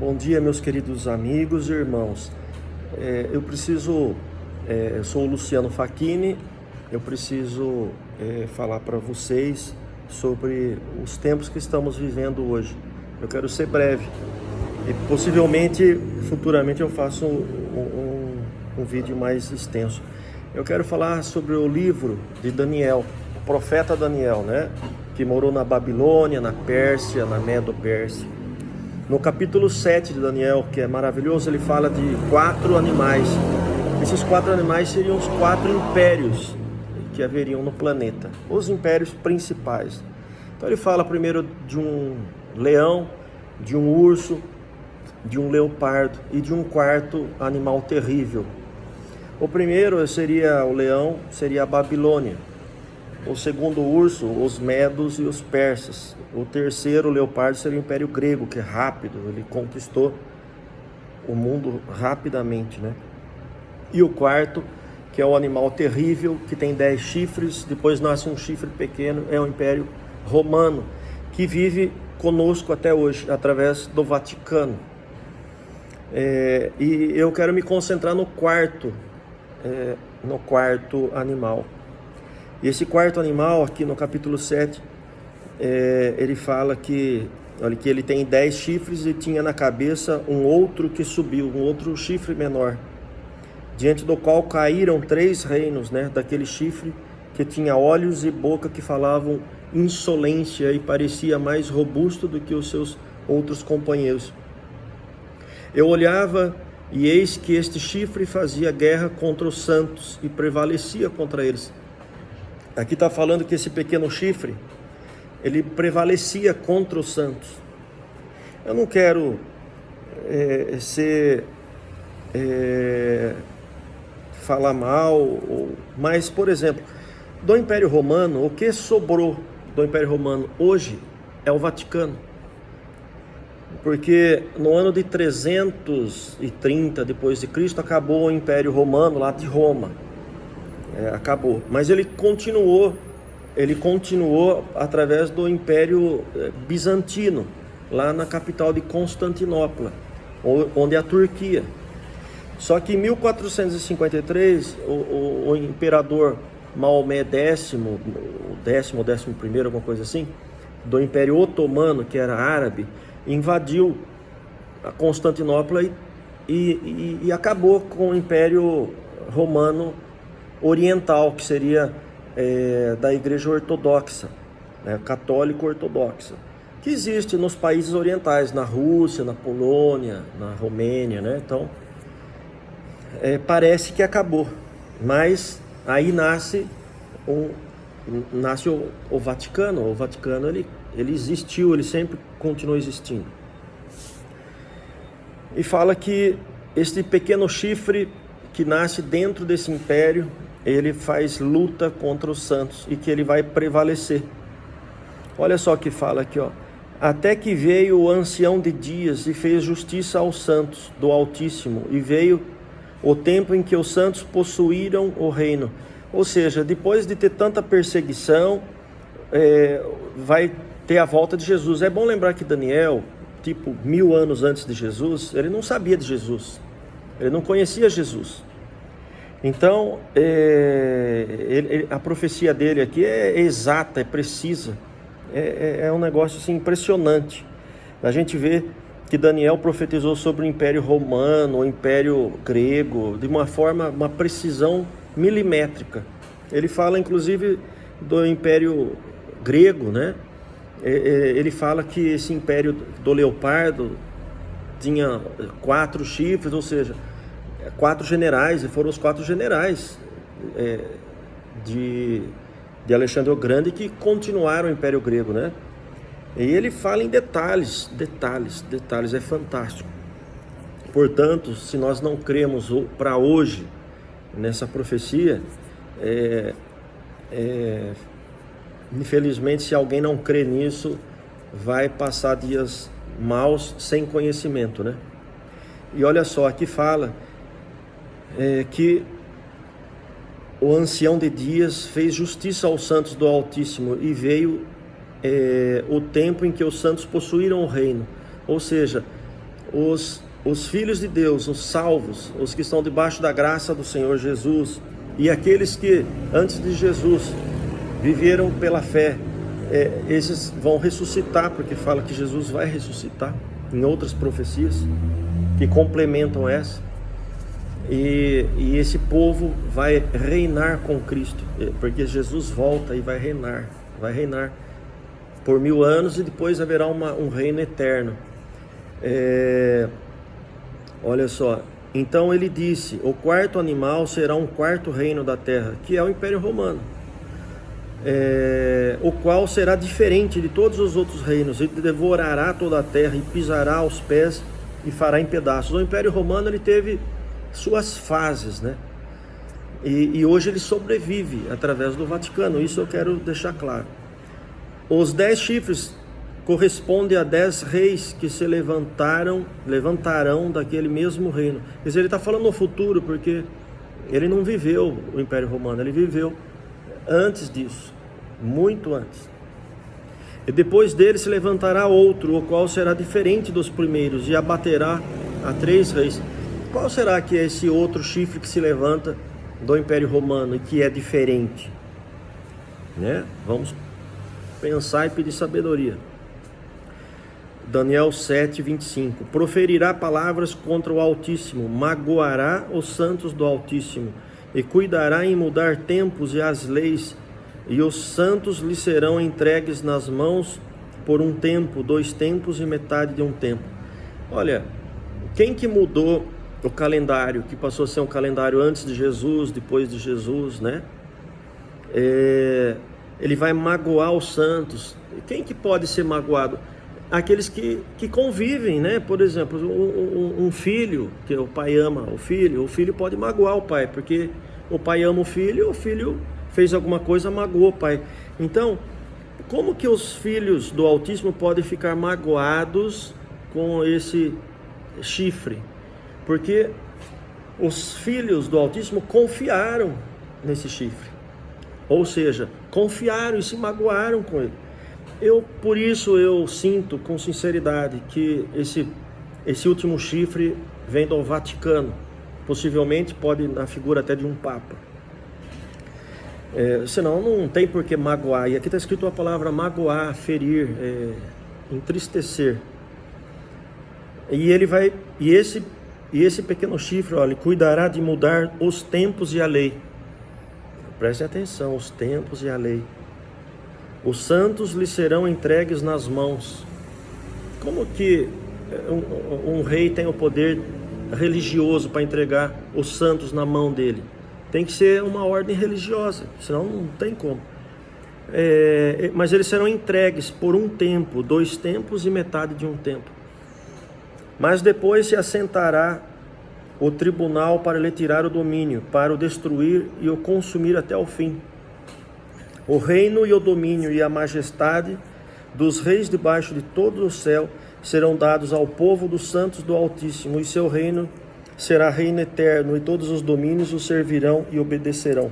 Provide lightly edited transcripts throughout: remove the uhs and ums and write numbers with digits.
Bom dia, meus queridos amigos e irmãos. Eu sou o Luciano Facchini, eu preciso falar para vocês sobre os tempos que estamos vivendo hoje. Eu quero ser breve e possivelmente, futuramente, eu faço um vídeo mais extenso. Eu quero falar sobre o livro de Daniel, o profeta Daniel, né? Que morou na Babilônia, na Pérsia, na Medo-Pérsia. No capítulo 7 de Daniel, que é maravilhoso, ele fala de 4 animais. Esses 4 animais seriam os 4 impérios que haveriam no planeta, os impérios principais. Então ele fala primeiro de um leão, de um urso, de um leopardo e de um quarto animal terrível. O primeiro seria o leão, seria a Babilônia. O segundo urso, os medos e os persas. O terceiro, o leopardo, seria o Império Grego, que é rápido, ele conquistou o mundo rapidamente, né? E o quarto, que é o animal terrível, que tem 10 chifres, depois nasce um chifre pequeno, é o Império Romano, que vive conosco até hoje, através do Vaticano. E eu quero me concentrar no quarto animal. E esse quarto animal, aqui no capítulo 7, ele fala que ele tem 10 chifres e tinha na cabeça um outro que subiu, um outro chifre menor, diante do qual caíram 3 reinos, né, daquele chifre que tinha olhos e boca que falavam insolência e parecia mais robusto do que os seus outros companheiros. Eu olhava e eis que este chifre fazia guerra contra os santos e prevalecia contra eles. Aqui está falando que esse pequeno chifre, ele prevalecia contra os santos. Eu não quero falar mal, mas, por exemplo, do Império Romano, o que sobrou do Império Romano hoje é o Vaticano. Porque no ano de 330 depois de Cristo acabou o Império Romano lá de Roma. Acabou, mas ele continuou através do Império Bizantino, lá na capital de Constantinopla, onde é a Turquia. Só que em 1453, o imperador Maomé X, o 11º, alguma coisa assim, do Império Otomano, que era árabe, invadiu a Constantinopla e acabou com o Império Romano Oriental, que seria da Igreja Ortodoxa, né, católico-ortodoxa, que existe nos países orientais, na Rússia, na Polônia, na Romênia, né? Então, parece que acabou, mas aí nasce o Vaticano. O Vaticano ele existiu, ele sempre continuou existindo. E fala que este pequeno chifre que nasce dentro desse império, ele faz luta contra os santos e que ele vai prevalecer. Olha só o que fala aqui, ó. Até que veio o ancião de dias e fez justiça aos santos do Altíssimo, e veio o tempo em que os santos possuíram o reino. Ou seja, depois de ter tanta perseguição, vai ter a volta de Jesus. É bom lembrar que Daniel, 1000 anos antes de Jesus, ele não sabia de Jesus, ele não conhecia Jesus. Então, a profecia dele aqui é exata, é precisa, é um negócio assim, impressionante. A gente vê que Daniel profetizou sobre o Império Romano, o Império Grego, de uma precisão milimétrica. Ele fala inclusive do Império Grego, né? Ele fala que esse Império do Leopardo tinha 4 chifres, ou seja, 4 generais, e foram os 4 generais de Alexandre o Grande que continuaram o Império Grego, né? E ele fala em detalhes, é fantástico. Portanto, se nós não cremos para hoje nessa profecia, infelizmente, se alguém não crê nisso, vai passar dias maus sem conhecimento, né? E olha só, aqui fala que o ancião de dias fez justiça aos santos do Altíssimo e veio o tempo em que os santos possuíram o reino. Ou seja, os filhos de Deus, os salvos, os que estão debaixo da graça do Senhor Jesus, e aqueles que antes de Jesus viveram pela fé, esses vão ressuscitar, porque fala que Jesus vai ressuscitar em outras profecias que complementam essa, e esse povo vai reinar com Cristo, porque Jesus volta e vai reinar por 1000 anos, e depois haverá um reino eterno. Olha só, então ele disse: o quarto animal será um quarto reino da terra, que é o Império Romano, o qual será diferente de todos os outros reinos. Ele devorará toda a terra e pisará aos pés e fará em pedaços. O Império Romano, ele teve suas fases, né? E hoje ele sobrevive através do Vaticano. Isso eu quero deixar claro. Os 10 chifres correspondem a 10 reis que se levantarão daquele mesmo reino. Quer dizer, ele está falando no futuro, porque ele não viveu o Império Romano, ele viveu antes disso, muito antes. E depois dele se levantará outro, o qual será diferente dos primeiros, e abaterá a 3 reis. Qual será que é esse outro chifre que se levanta do Império Romano e que é diferente? Né? Vamos pensar e pedir sabedoria. Daniel 7:25. Proferirá palavras contra o Altíssimo, magoará os santos do Altíssimo, e cuidará em mudar tempos e as leis, e os santos lhe serão entregues nas mãos por um tempo, 2 tempos e metade de um tempo. Olha, quem que mudou o calendário, que passou a ser um calendário antes de Jesus, depois de Jesus, né? Ele vai magoar os santos. Quem que pode ser magoado? Aqueles que convivem, né? Por exemplo, um filho, que o pai ama o filho pode magoar o pai, porque o pai ama o filho fez alguma coisa, magoou o pai. Então, como que os filhos do Altíssimo podem ficar magoados com esse chifre? Porque os filhos do Altíssimo confiaram nesse chifre, ou seja, confiaram e se magoaram com ele. Por isso eu sinto com sinceridade que esse último chifre vem do Vaticano, possivelmente pode na figura até de um papa. Senão não tem por que magoar. E aqui está escrito a palavra magoar, ferir, entristecer. E esse pequeno chifre, olha, cuidará de mudar os tempos e a lei. Preste atenção, os tempos e a lei. Os santos lhe serão entregues nas mãos. Como que um rei tem o poder religioso para entregar os santos na mão dele? Tem que ser uma ordem religiosa, senão não tem como. Mas eles serão entregues por um tempo, 2 tempos e metade de um tempo. Mas depois se assentará o tribunal para lhe tirar o domínio, para o destruir e o consumir até o fim. O reino e o domínio e a majestade dos reis debaixo de todo o céu serão dados ao povo dos santos do Altíssimo, e seu reino será reino eterno, e todos os domínios o servirão e obedecerão.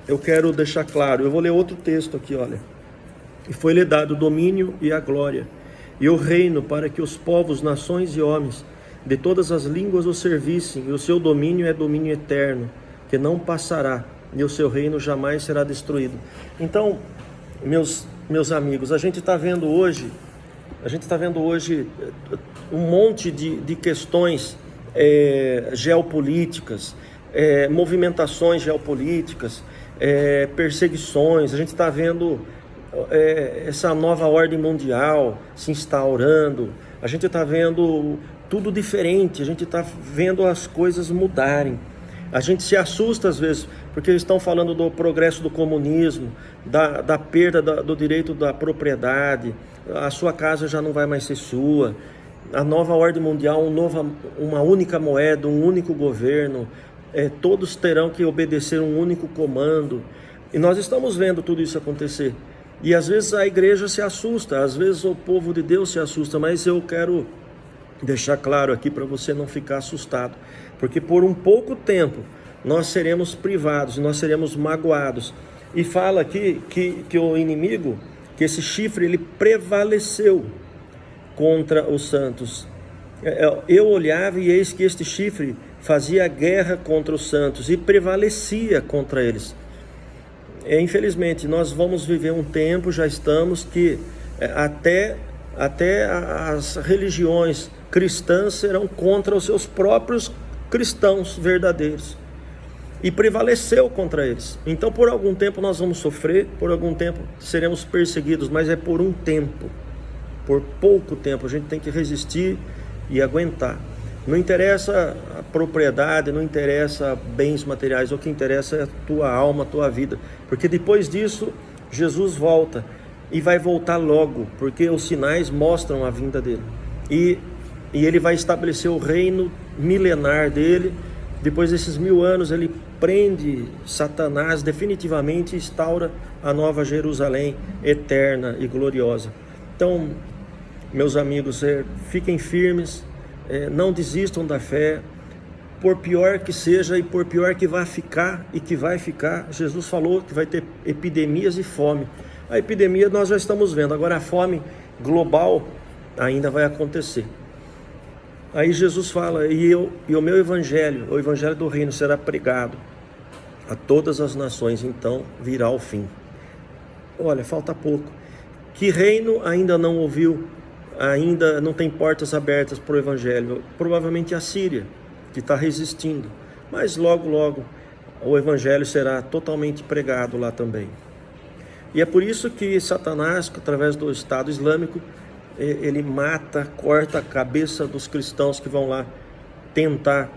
Eu quero deixar claro, eu vou ler outro texto aqui, olha. E foi-lhe dado o domínio e a glória, e o reino, para que os povos, nações e homens de todas as línguas o servissem, e o seu domínio é domínio eterno, que não passará, e o seu reino jamais será destruído. Então, meus amigos, a gente está vendo hoje um monte de questões geopolíticas, movimentações geopolíticas, perseguições. A gente está vendo essa nova ordem mundial se instaurando. A gente está vendo tudo diferente, a gente está vendo as coisas mudarem. A gente se assusta às vezes, porque eles estão falando do progresso do comunismo, da perda do direito da propriedade, a sua casa já não vai mais ser sua, a nova ordem mundial, uma única moeda, um único governo, todos terão que obedecer um único comando. E nós estamos vendo tudo isso acontecer. E às vezes a igreja se assusta, às vezes o povo de Deus se assusta, mas eu quero deixar claro aqui para você não ficar assustado, porque por um pouco tempo nós seremos privados, nós seremos magoados. E fala aqui que o inimigo, que esse chifre, ele prevaleceu. contra os santos. Eu olhava e eis que este chifre fazia guerra contra os santos e prevalecia contra eles. Infelizmente, nós vamos viver um tempo, já estamos, que até as religiões cristãs serão contra os seus próprios cristãos verdadeiros. E prevaleceu contra eles. Então, por algum tempo nós vamos sofrer, por algum tempo seremos perseguidos, mas é por um tempo, por pouco tempo. A gente tem que resistir e aguentar. Não interessa a propriedade, não interessa bens materiais, o que interessa é a tua alma, a tua vida. Porque depois disso, Jesus volta e vai voltar logo, porque os sinais mostram a vinda dele. E ele vai estabelecer o reino milenar dele. Depois desses 1000 anos, ele prende Satanás definitivamente e instaura a nova Jerusalém eterna e gloriosa. Então, meus amigos, fiquem firmes, não desistam da fé, por pior que seja e por pior que vá ficar e que vai ficar. Jesus falou que vai ter epidemias e fome. A epidemia nós já estamos vendo, agora a fome global ainda vai acontecer. Aí Jesus fala, e o meu evangelho, o evangelho do reino será pregado a todas as nações, então virá o fim. Olha, falta pouco. Que reino ainda não ouviu, ainda não tem portas abertas para o evangelho? Provavelmente a Síria, que está resistindo. Mas logo, logo, o evangelho será totalmente pregado lá também. E é por isso que Satanás, através do Estado Islâmico, ele mata, corta a cabeça dos cristãos que vão lá tentar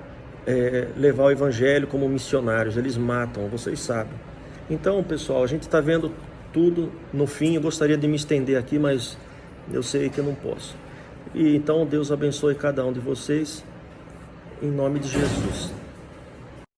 levar o evangelho como missionários. Eles matam, vocês sabem. Então, pessoal, a gente está vendo tudo no fim. Eu gostaria de me estender aqui, mas eu sei que eu não posso. E então Deus abençoe cada um de vocês, em nome de Jesus.